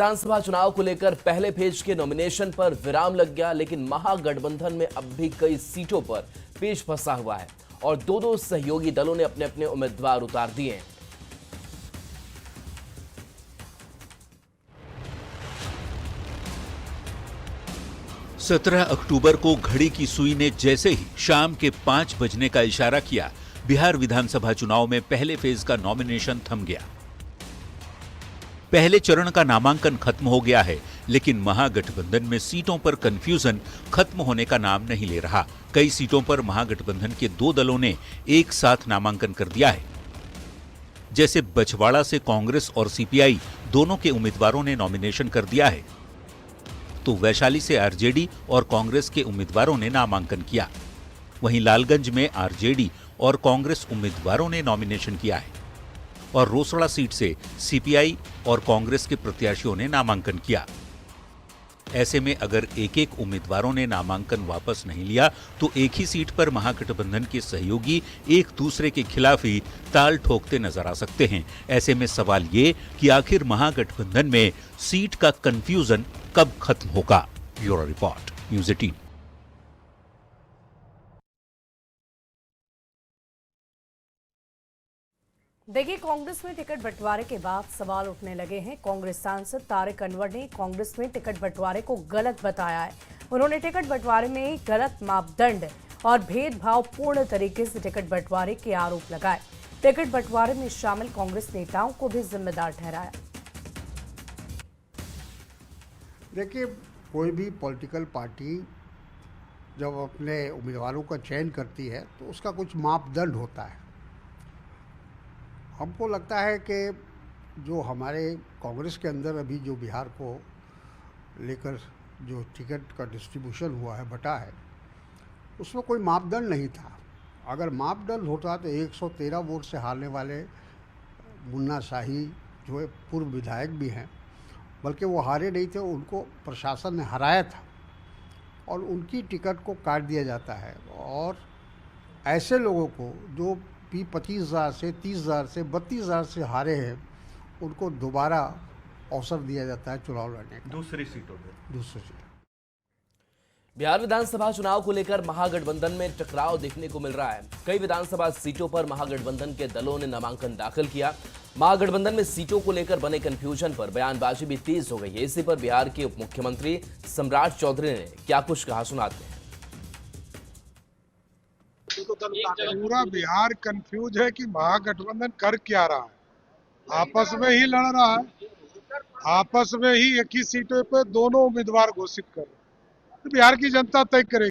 विधानसभा चुनाव को लेकर पहले फेज के नॉमिनेशन पर विराम लग गया, लेकिन महागठबंधन में अब भी कई सीटों पर पेच फंसा हुआ है और दो सहयोगी दलों ने अपने अपने उम्मीदवार उतार दिए हैं। सत्रह अक्टूबर को घड़ी की सुई ने जैसे ही शाम के 5 बजने का इशारा किया, बिहार विधानसभा चुनाव में पहले फेज का नॉमिनेशन थम गया। पहले चरण का नामांकन खत्म हो गया है, लेकिन महागठबंधन में सीटों पर कंफ्यूजन खत्म होने का नाम नहीं ले रहा। कई सीटों पर महागठबंधन के 2 दलों ने एक साथ नामांकन कर दिया है। जैसे बछवाड़ा से कांग्रेस और सीपीआई दोनों के उम्मीदवारों ने नॉमिनेशन कर दिया है, तो वैशाली से आरजेडी और कांग्रेस के उम्मीदवारों ने नामांकन किया। वहीं लालगंज में आरजेडी और कांग्रेस उम्मीदवारों ने नॉमिनेशन किया है और रोसड़ा सीट से सीपीआई और कांग्रेस के प्रत्याशियों ने नामांकन किया। ऐसे में अगर एक उम्मीदवारों ने नामांकन वापस नहीं लिया तो एक ही सीट पर महागठबंधन के सहयोगी एक दूसरे के खिलाफ ही ताल ठोकते नजर आ सकते हैं। ऐसे में सवाल ये कि आखिर महागठबंधन में सीट का कंफ्यूजन कब खत्म होगा। Bureau report, news 18। देखिए, कांग्रेस में टिकट बंटवारे के बाद सवाल उठने लगे हैं। कांग्रेस सांसद तारिक अनवर ने कांग्रेस में टिकट बंटवारे को गलत बताया है। उन्होंने टिकट बंटवारे में गलत मापदंड और भेदभावपूर्ण तरीके से टिकट बंटवारे के आरोप लगाए। टिकट बंटवारे में शामिल कांग्रेस नेताओं को भी जिम्मेदार ठहराया। देखिए, कोई भी पॉलिटिकल पार्टी जब अपने उम्मीदवारों का चयन करती है तो उसका कुछ मापदंड होता है। हमको लगता है कि जो हमारे कांग्रेस के अंदर अभी जो बिहार को लेकर जो टिकट का डिस्ट्रीब्यूशन हुआ है, बटा है, उसमें कोई मापदंड नहीं था। अगर मापदंड होता तो 113 वोट से हारने वाले मुन्ना शाही जो है पूर्व विधायक भी हैं, बल्कि वो हारे नहीं थे, उनको प्रशासन ने हराया था और उनकी टिकट को काट दिया जाता है। और ऐसे लोगों को जो 25,000 से 30,000 से 32,000 से हारे हैं, उनको दोबारा अवसर दिया जाता है चुनाव लड़ने का दूसरी सीटों पर। बिहार विधानसभा चुनाव को लेकर महागठबंधन में टकराव देखने को मिल रहा है। कई विधानसभा सीटों पर महागठबंधन के दलों ने नामांकन दाखिल किया। महागठबंधन में सीटों को लेकर बने कंफ्यूजन पर बयानबाजी भी तेज हो गई है। इसी पर बिहार के उप मुख्यमंत्री सम्राट चौधरी ने क्या कुछ कहा, सुनाते हैं। पूरा बिहार कंफ्यूज है कि महागठबंधन कर क्या रहा है। आपस में ही लड़ रहा है, आपस में ही एक ही सीटों पे दोनों उम्मीदवार घोषित कर रहे हैं। तो बिहार की जनता तय करेगी।